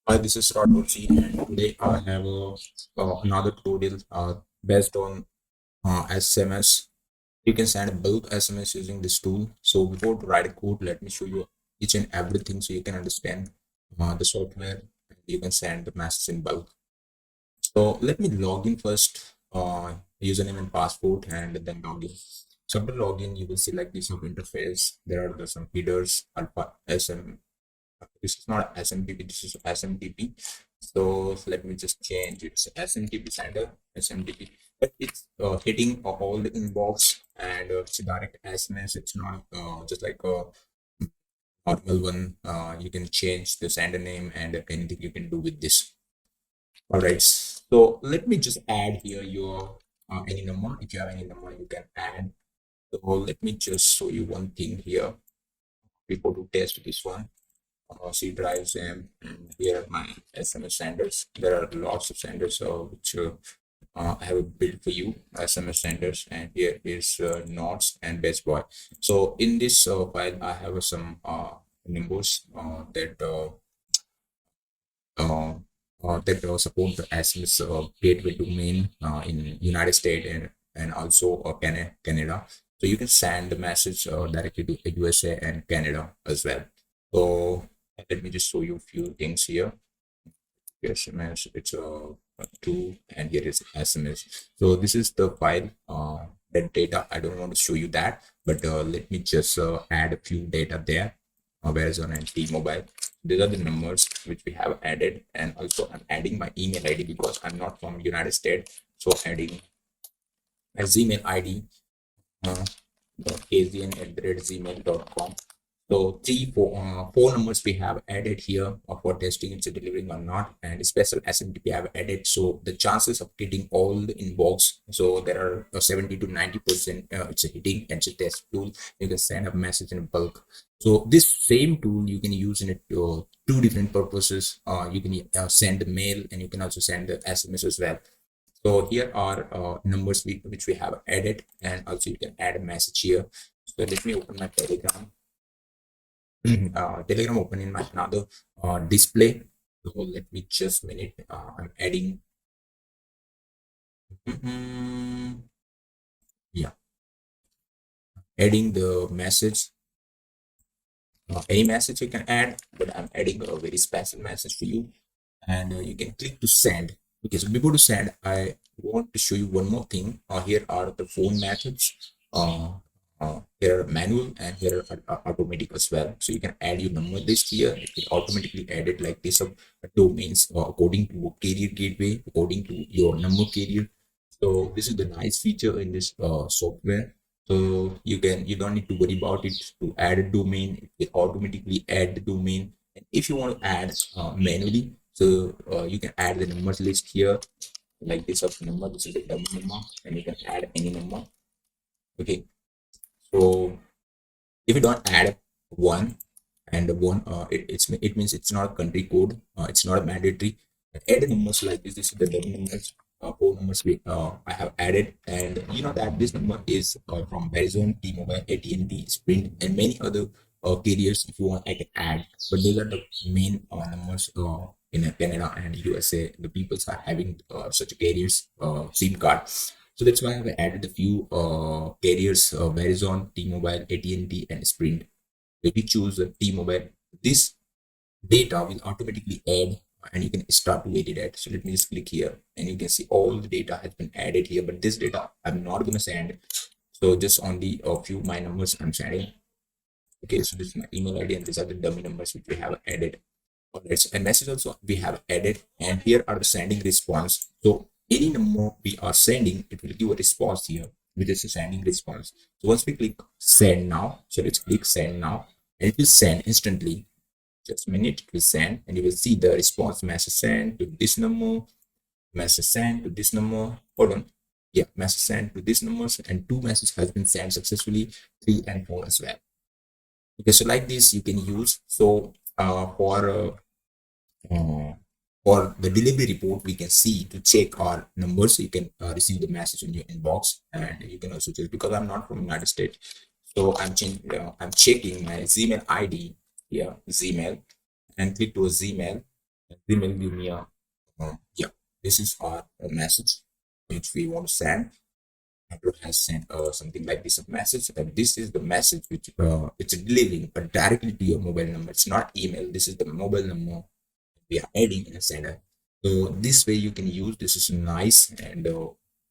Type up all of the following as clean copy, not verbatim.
Hi, this is Radhoji, and today I have another tutorial based on SMS. You can send a bulk SMS using this tool. So before to write a code, let me show you each and everything so you can understand the software. You can send the message in bulk. So let me log in first, username and password, and then log in. So after login, you will see like this of interface. There are some headers, alpha, SM, this is not SMTP, this is SMTP. So let me just change it. SMTP sender, SMTP, but it's hitting all the inbox, and it's a direct SMS. It's not just like a normal one. You can change the sender name and anything you can do with this. All right, so let me just add here your any number. If you have any number, you can add. So let me just show you one thing here before to test this one. C drives, and here are my SMS senders. There are lots of senders which I have built for you, SMS senders, and here is notes and best boy. So in this file, I have some numbers uh, that support the SMS gateway domain in United States and also Canada. So you can send the message directly to USA and Canada as well. So let me just show you a few things here. SMS, it's a two, and here is SMS. So this is the file, that data. I don't want to show you that, but let me just add a few data there. Verizon and T-Mobile. These are the numbers which we have added, and also I'm adding my email ID because I'm not from United States. So adding my Gmail ID, uh, kzn@gmail.com. So four numbers we have added here for testing it's delivering or not, and special SMTP I have added. So the chances of getting all the inbox, so there are 70 to 90%. It's a hitting, and it's a test tool. You can send a message in bulk. So this same tool you can use in it two different purposes. You can send the mail, and you can also send the SMS as well. So here are numbers which we have added, and also you can add a message here. So let me open my Telegram. Telegram open in my another display. So let me just a minute. I'm adding. Yeah, adding the message. Any message you can add, but I'm adding a very special message for you, and you can click to send. Okay, so before to send, I want to show you one more thing. Here are the phone methods. Here are manual, and here are automatic as well. So you can add your number list here. It will automatically add it like this of domains according to carrier gateway, according to your number carrier. So this is the nice feature in this software. So you don't need to worry about it to add a domain. It will automatically add the domain. And if you want to add manually, so you can add the numbers list here, like this of number. This is a dummy number, and you can add any number. Okay, so if you don't add one, and one, it means it's not a country code. It's not a mandatory. Add the numbers like this. This is the dummy numbers. Four numbers I have added, and you know that this number is from Verizon, T-Mobile, AT&T, Sprint, and many other carriers. If you want, I can add, but these are the main numbers in Canada and USA. The people are having such carriers SIM card. So that's why I've added a few carriers: Verizon, T-Mobile, AT&T, and Sprint. If you choose T-Mobile, this data will automatically add, and you can start to edit it. So let me just click here, and you can see all the data has been added here, but this data I'm not going to send. So just only a few my numbers I'm sending. Okay, so this is my email ID, and these are the dummy numbers which we have added. Alright, so a message also we have added, and here are the sending response. So any number we are sending, it will give a response here, which is a sending response. So once we click send now, so let's click send now, and it will send instantly. Just a minute, it will send, and you will see the response: message sent to this number, message sent to this number. Hold on. Yeah, message sent to this numbers, and two messages has been sent successfully, 3 and 4 as well. Okay, so like this you can use. So uh, for the delivery report, we can see to check our numbers. You can receive the message in your inbox, and you can also check, because I'm not from United States. So I'm checking my Gmail ID here, Gmail, and click to a Gmail. They will give me a yeah. This is our message which we want to send. Android has sent something like this a message, and this is the message which it's delivering directly to your mobile number. It's not email. This is the mobile number we are adding in a sender. So this way you can use. This is nice and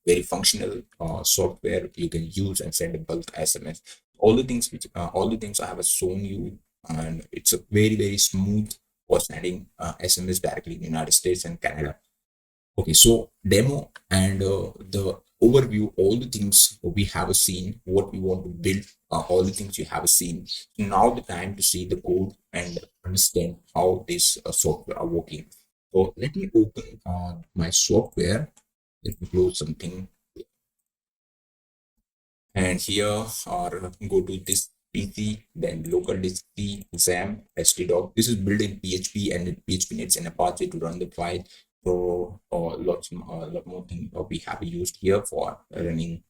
very functional software you can use and send a bulk SMS. All the things I have shown you, and it's a very smooth for sending SMS directly in the United States and Canada. Okay, so demo and the overview, all the things we have seen, what we want to build, all the things you have seen. Now the time to see the code and understand how this software are working. So let me open my software. Let me close something, and here or go to this PC, then local disk C, XAMPP, htdoc. This is built in PHP, and PHP needs an Apache to run the file. So lot more thing we have used here for running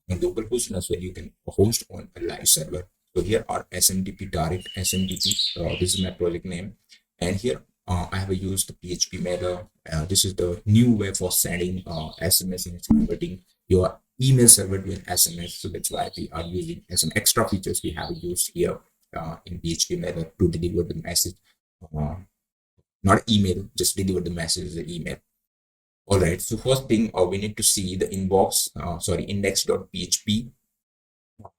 in local host as well. You can host on a live server. So here are SMTP direct SMTP. This is my project name, and here I have used the PHP mailer. This is the new way for sending SMS and converting your email server to an SMS. So that's why we are using some extra features we have used here in PHP mailer to deliver the message. Uh, Not email, just deliver the message as an email. All right. So first thing, we need to see the inbox. Sorry, index.php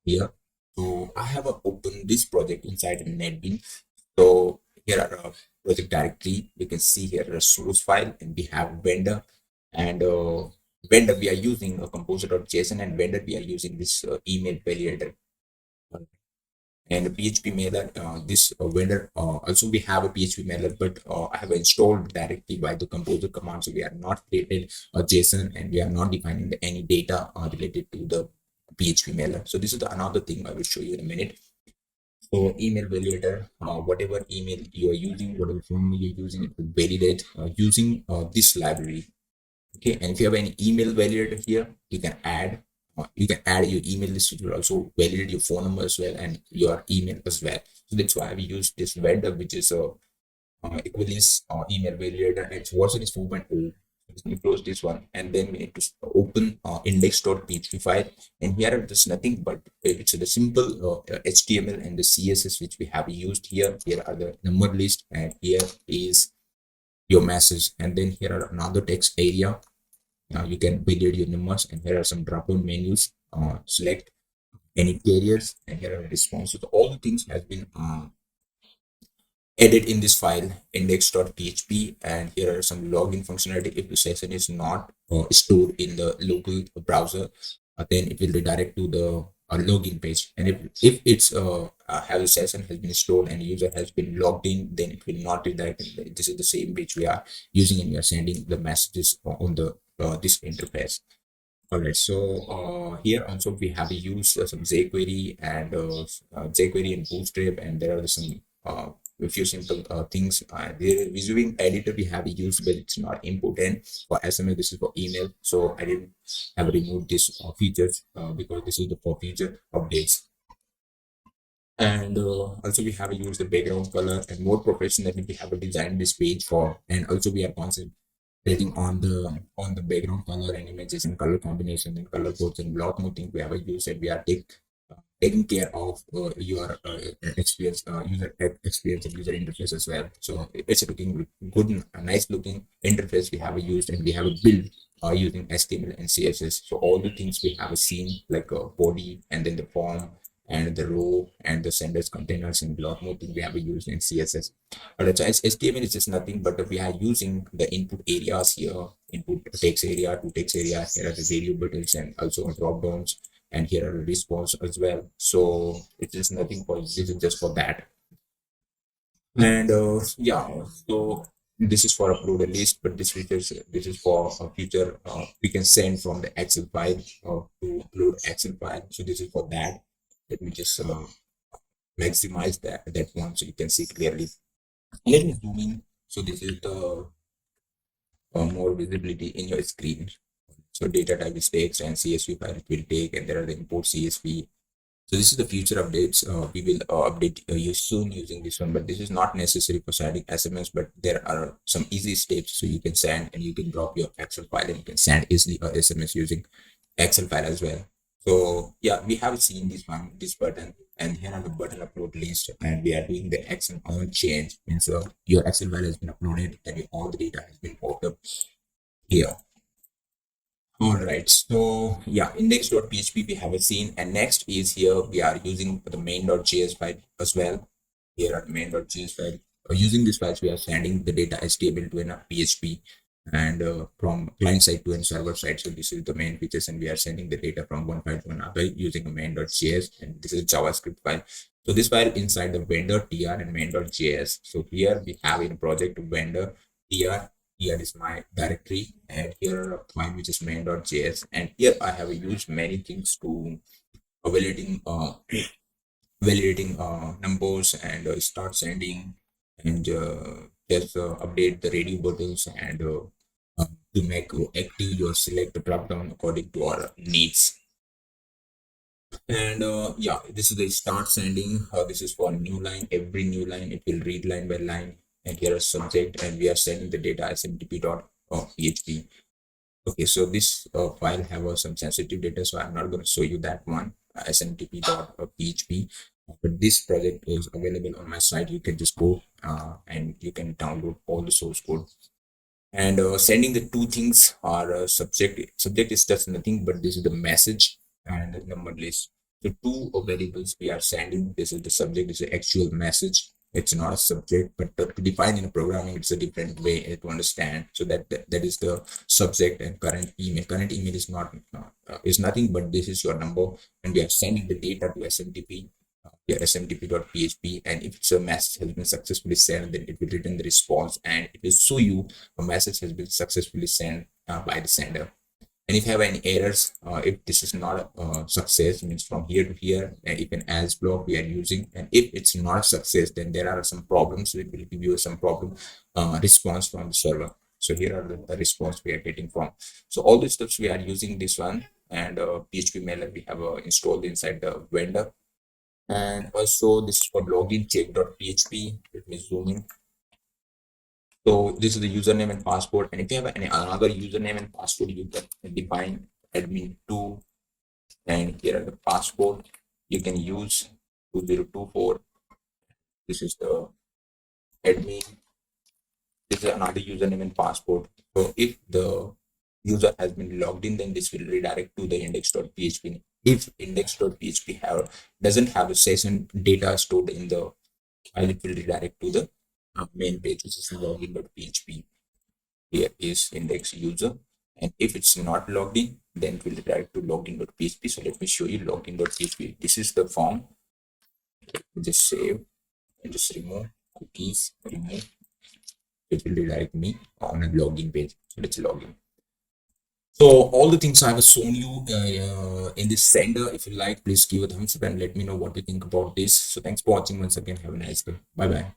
here. So I have opened this project inside NetBeans. So here are a project directory. You can see here a source file, and we have vendor, and vendor we are using a composer.json, and vendor we are using this email validator and a PHP mailer. This vendor also we have a PHP mailer, but I have installed directly by the composer command. So we are not created a JSON, and we are not defining any data related to the PHP mailer. So this is another thing I will show you in a minute. So email validator, whatever email you are using, whatever form you're using, it will validate using this library. Okay, and if you have any email validator here, you can add your email list. It will also validate your phone number as well and your email as well. So that's why we use this vendor, which is a equivalence email validator. Its version is 4.0. Let me close this one, and then we need to open index.php file. And here there's nothing but it's the simple HTML and the CSS which we have used here. Here are the number list, and here is your message, and then here are another text area. Now you can validate your numbers, and here are some drop-down menus. Select any carriers, and here are responses. All the things has been added in this file index.php, and here are some login functionality. If the session is not stored in the local browser, then it will redirect to the login page. And if it's have a session has been stored and user has been logged in, then it will not redirect. This is the same page we are using, and we are sending the messages on the this interface. All right, so here also we have used some jQuery and jQuery and Bootstrap, and there are some a few simple things. The reviewing editor we have used, but it's not important for SMS. This is for email, so I didn't have removed this features because this is the for future updates. And also we have used the background color, and more professionally we have designed this page for, and also we are concentrating on the background color and images and color combination and color codes and lot more things we have used, and we are taking care of your experience, user experience and user interface as well. So it's a looking good, a nice looking interface we have used, and we have a build using HTML and CSS. So all the things we have seen, like a body and then the form and the row and the senders containers and a lot more things we have used in CSS. Alright, so HTML is just nothing but we are using the input areas here, input text area to text area. Here are the variables and also drop downs, and here are the response as well. So it is nothing for this is just for that. And yeah, so this is for upload a list, but this is for a future. We can send from the Excel file to upload Excel file. So this is for that. Let me just maximize that one so you can see clearly. Let me zoom in. So this is the more visibility in your screen. So data type is text, and CSV file it will take, and there are the import CSV. So this is the future updates. We will update you soon using this one, but this is not necessary for sending SMS, but there are some easy steps. So you can send and you can drop your Excel file and you can send easily a SMS using Excel file as well. So yeah, we have seen this one, this button, and here on the button upload list, and we are doing the Excel on change. And so your Excel file has been uploaded and all the data has been popped up here. All right, so yeah, index.php we haven't seen, and next is here we are using the main.js file as well. Here at main.js file, using this files we are sending the data as table to a PHP, and from client side to a server side. So this is the main features, and we are sending the data from one file to another using a main.js, and this is a JavaScript file. So this file inside the vendor tr and main.js. So here we have in project vendor tr. Here is my directory, and here are a file which is main.js, and here I have used many things to validating numbers and start sending, and just update the radio buttons, and to make active your select drop down according to our needs. And yeah, this is the start sending. This is for new line. Every new line it will read line by line, and here is subject, and we are sending the data smtp.php. Okay, so this file have some sensitive data, so I'm not going to show you that one, smtp.php. But this project is available on my site. You can just go and you can download all the source code. And sending the two things are subject is just nothing but this is the message and the number list. So two variables we are sending. This is the subject, this is the actual message. It's not a subject, but to define in a programming, it's a different way to understand. So that is the subject and current email. Current email is not is nothing but this is your number, and we are sending the data to SMTP, your smtp.php, and if it's a message has been successfully sent, then it will return the response and it will show you a message has been successfully sent by the sender. And if you have any errors, if this is not a success, means from here to here, if an else block we are using, and if it's not a success, then there are some problems. It will give you some problem response from the server. So here are the response we are getting from. So all the steps we are using this one, and PHP mailer we have installed inside the vendor. And also this is for login check.php. Let me zoom in. So this is the username and password, and if you have any another username and password, you can define admin2, and here are the password you can use 2024. This is the admin. This is another username and password. So if the user has been logged in, then this will redirect to the index.php. If index.php doesn't have a session data stored in the file, it will redirect to the main page, which is login.php. Here is index user, and if it's not logged in, then it will redirect to login.php. So let me show you login.php. This is the form. Just save and just remove cookies, remove. It will redirect me on a login page. So let's log in. So all the things I have shown you in this sender. If you like, please give a thumbs up and let me know what you think about this. So thanks for watching once again. Have a nice day. Bye bye.